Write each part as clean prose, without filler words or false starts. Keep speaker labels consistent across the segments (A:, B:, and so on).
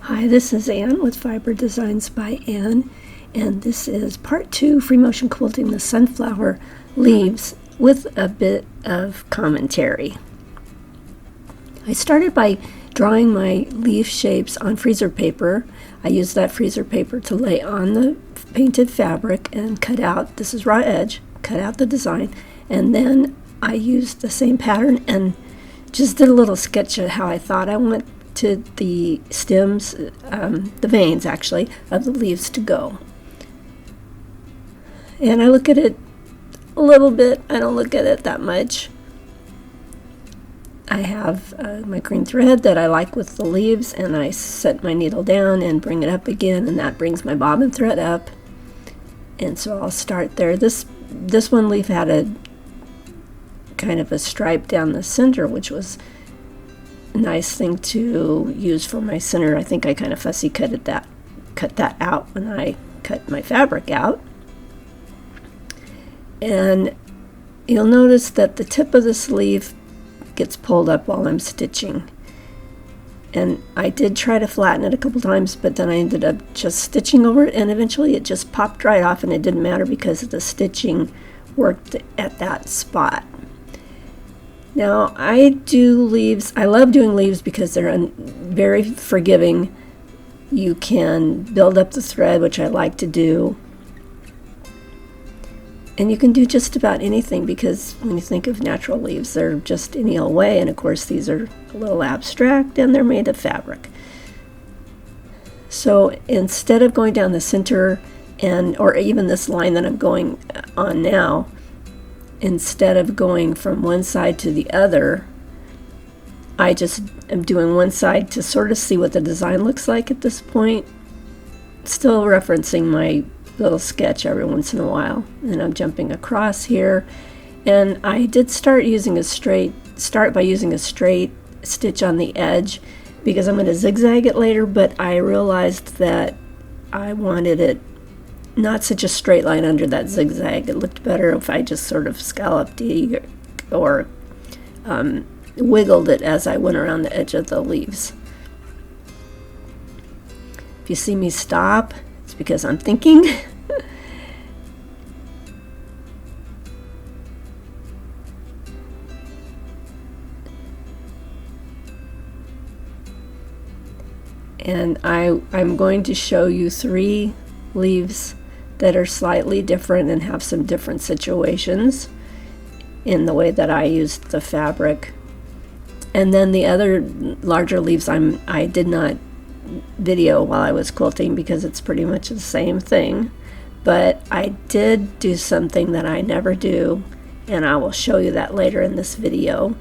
A: Hi, this is Ann with Fiber Designs by Ann, and this is part 2, free motion quilting the sunflower leaves with a bit of commentary. I started by drawing my leaf shapes on freezer paper. I used that freezer paper to lay on the painted fabric and cut out, this is raw edge, cut out the design, and then I used the same pattern and just did a little sketch of how I thought I wanted the stems, the veins actually, of the leaves to go. And I look at it a little bit, I don't look at it that much. I have my green thread that I like with the leaves, and I set my needle down and bring it up again, and that brings my bobbin thread up. And so I'll start there. This one leaf had a kind of a stripe down the center, which was nice thing to use for my center. I think I kind of fussy cut that out when I cut my fabric out. And you'll notice that the tip of the sleeve gets pulled up while I'm stitching. And I did try to flatten it a couple times, but then I ended up just stitching over it, and eventually it just popped right off, and it didn't matter because the stitching worked at that spot. Now, I do leaves. I love doing leaves because they're very forgiving. You can build up the thread, which I like to do. And you can do just about anything because when you think of natural leaves, they're just any old way. And of course, these are a little abstract and they're made of fabric. So instead of going down the center or even this line that I'm going on now, instead of going from one side to the other, I just am doing one side to sort of see what the design looks like at this point. Still referencing my little sketch every once in a while. And I'm jumping across here. And I did start by using a straight stitch on the edge because I'm going to zigzag it later, but I realized that I wanted it not such a straight line under that zigzag. It looked better if I just sort of scalloped or wiggled it as I went around the edge of the leaves. If you see me stop, it's because I'm thinking. And I'm going to show you 3 leaves that are slightly different and have some different situations in the way that I used the fabric. And then the other larger leaves I did not video while I was quilting because it's pretty much the same thing. But I did do something that I never do, and I will show you that later in this video.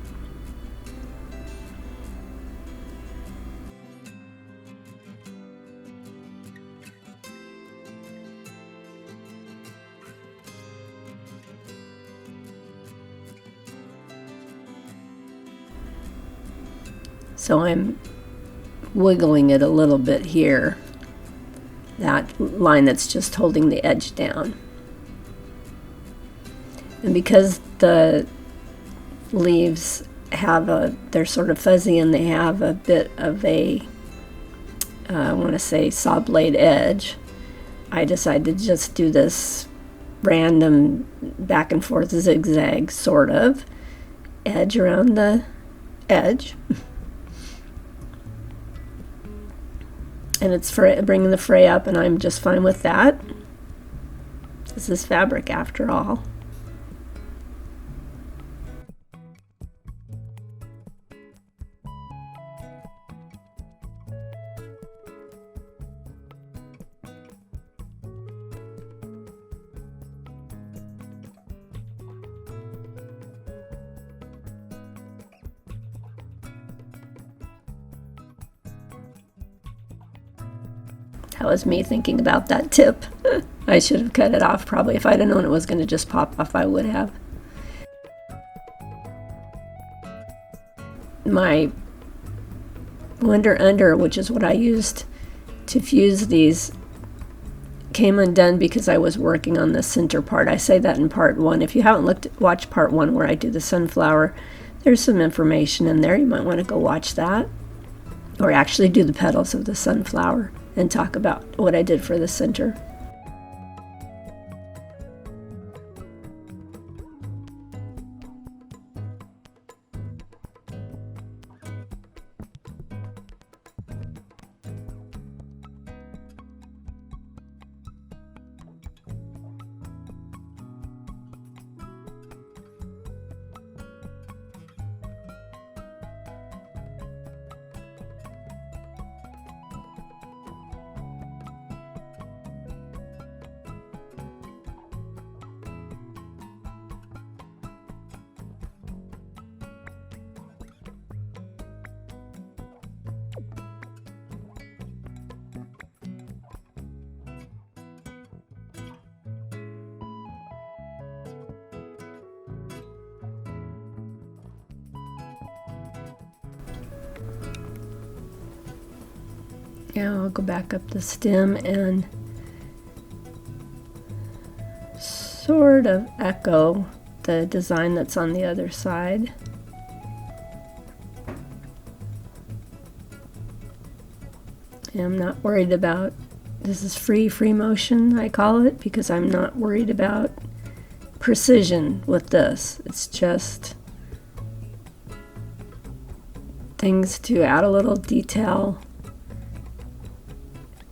A: So I'm wiggling it a little bit here, that line that's just holding the edge down. And because the leaves they're sort of fuzzy and they have a bit of a, I want to say saw blade edge, I decided to just do this random back and forth zigzag sort of edge around the edge. And it's bringing the fray up, and I'm just fine with that. This is fabric after all. That was me thinking about that tip. I should have cut it off probably. If I'd have known it was going to just pop off, I would have. My Wonder Under, which is what I used to fuse these, came undone because I was working on the center part. I say that in part 1. If you haven't watched part 1 where I do the sunflower, there's some information in there. You might want to go watch that. or actually do the petals of the sunflower and talk about what I did for the center. Now I'll go back up the stem and sort of echo the design that's on the other side. And I'm not worried about, this is free motion I call it, because I'm not worried about precision with this. It's just things to add a little detail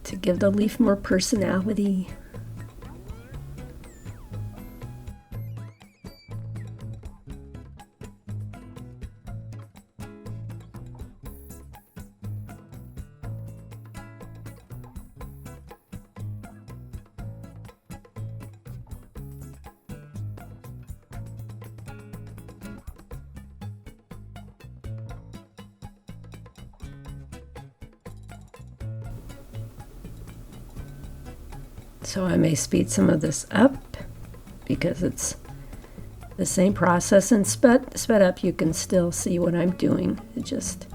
A: to give the leaf more personality. So I may speed some of this up because it's the same process, and sped up you can still see what I'm doing. It just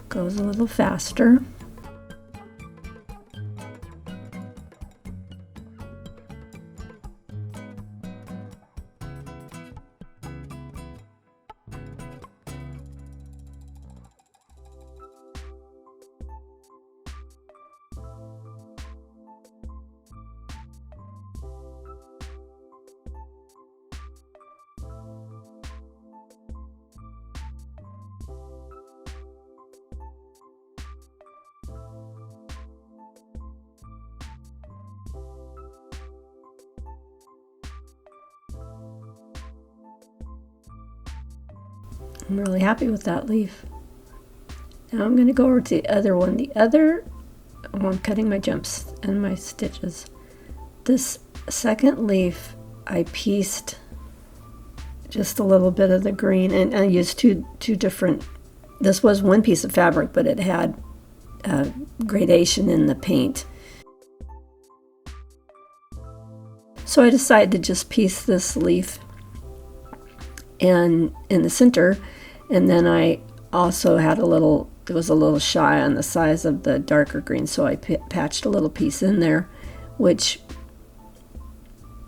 A: goes a little faster. I'm really happy with that leaf. Now I'm going to go over to the other one. I'm cutting my jumps and my stitches. This second leaf, I pieced just a little bit of the green, and I used two different, this was one piece of fabric, but it had gradation in the paint. So I decided to just piece this leaf in the center, and then I also had it was a little shy on the size of the darker green, so I patched a little piece in there, which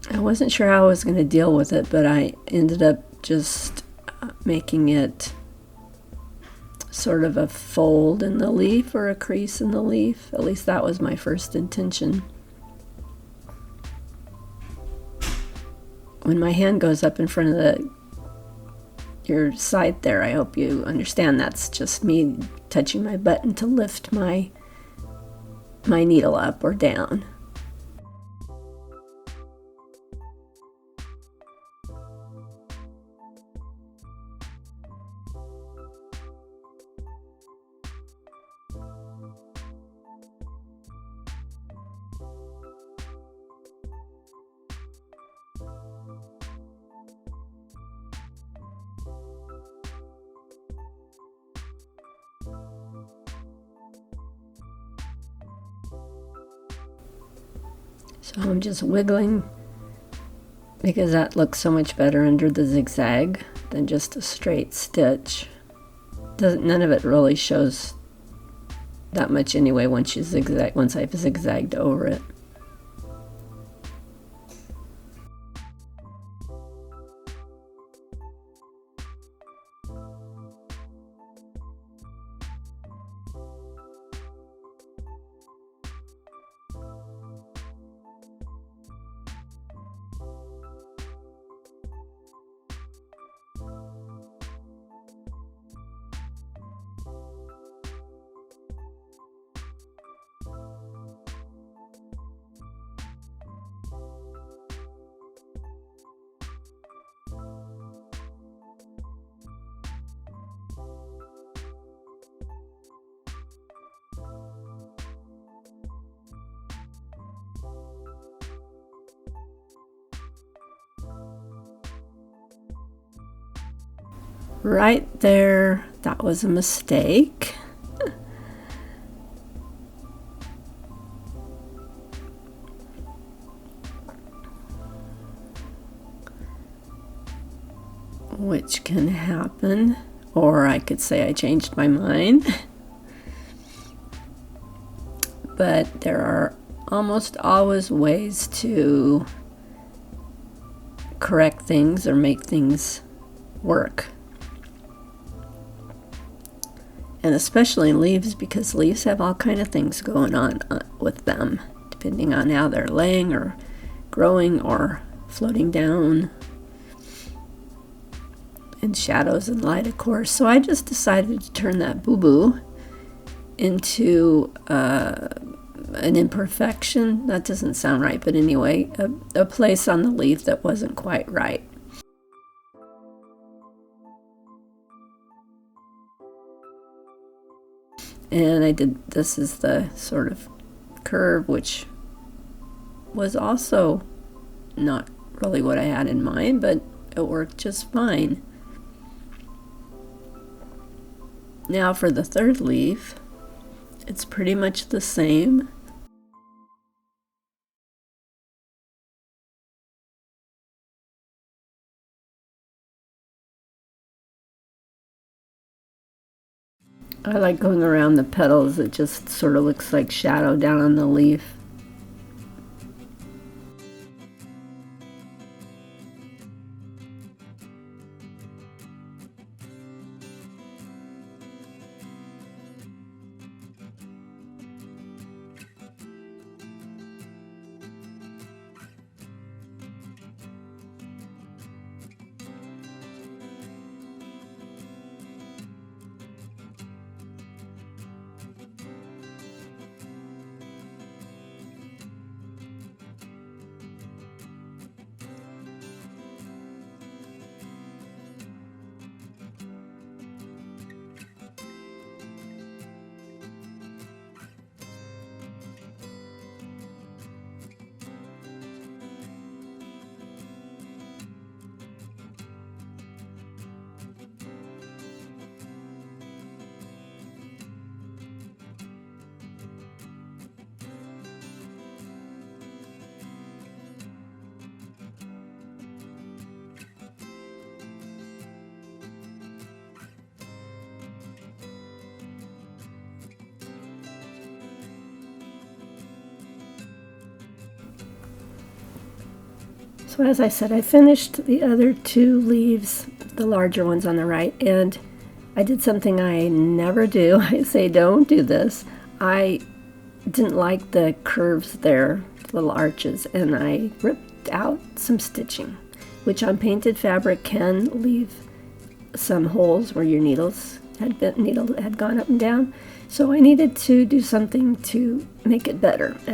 A: I wasn't sure how I was going to deal with it, but I ended up just making it sort of a fold in the leaf, or a crease in the leaf. At least that was my first intention. When my hand goes up in front of your side there, I hope you understand that's just me touching my button to lift my needle up or down. So I'm just wiggling because that looks so much better under the zigzag than just a straight stitch. None of it really shows that much anyway once I've zigzagged over it. right there, that was a mistake. Which can happen, or I could say I changed my mind. But there are almost always ways to correct things or make things work. And especially leaves, because leaves have all kind of things going on with them, depending on how they're laying or growing or floating down. And shadows and light, of course. So I just decided to turn that boo-boo into an imperfection. That doesn't sound right, but anyway, a place on the leaf that wasn't quite right. And I did, this is the sort of curve, which was also not really what I had in mind, but it worked just fine. Now for the third leaf, it's pretty much the same. I like going around the petals. It just sort of looks like shadow down on the leaf. So as I said, I finished the other two leaves, the larger ones on the right, and I did something I never do. I say don't do this. I didn't like the curves there, little arches, and I ripped out some stitching, which on painted fabric can leave some holes where your needle had gone up and down. So I needed to do something to make it better. I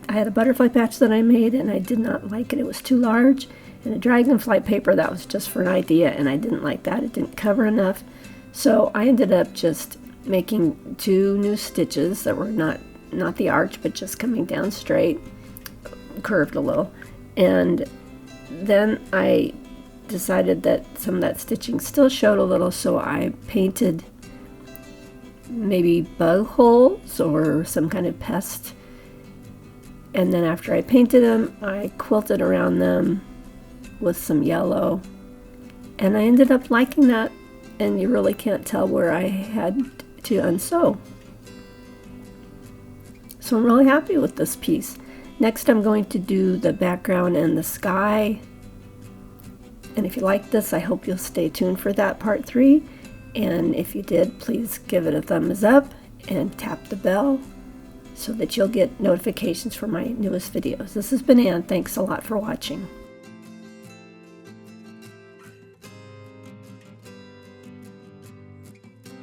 A: had a butterfly patch that I made and I did not like it. It was too large. And a dragonfly paper, that was just for an idea, and I didn't like that. It didn't cover enough. So I ended up just making 2 new stitches that were not the arch, but just coming down straight, curved a little. And then I decided that some of that stitching still showed a little, so I painted maybe bug holes or some kind of pest. And then after I painted them, I quilted around them with some yellow. And I ended up liking that, and you really can't tell where I had to unsew. So I'm really happy with this piece. Next I'm going to do the background and the sky. And if you like this, I hope you'll stay tuned for that part 3. And if you did, please give it a thumbs up and tap the bell so that you'll get notifications for my newest videos. This has been Ann. Thanks a lot for watching.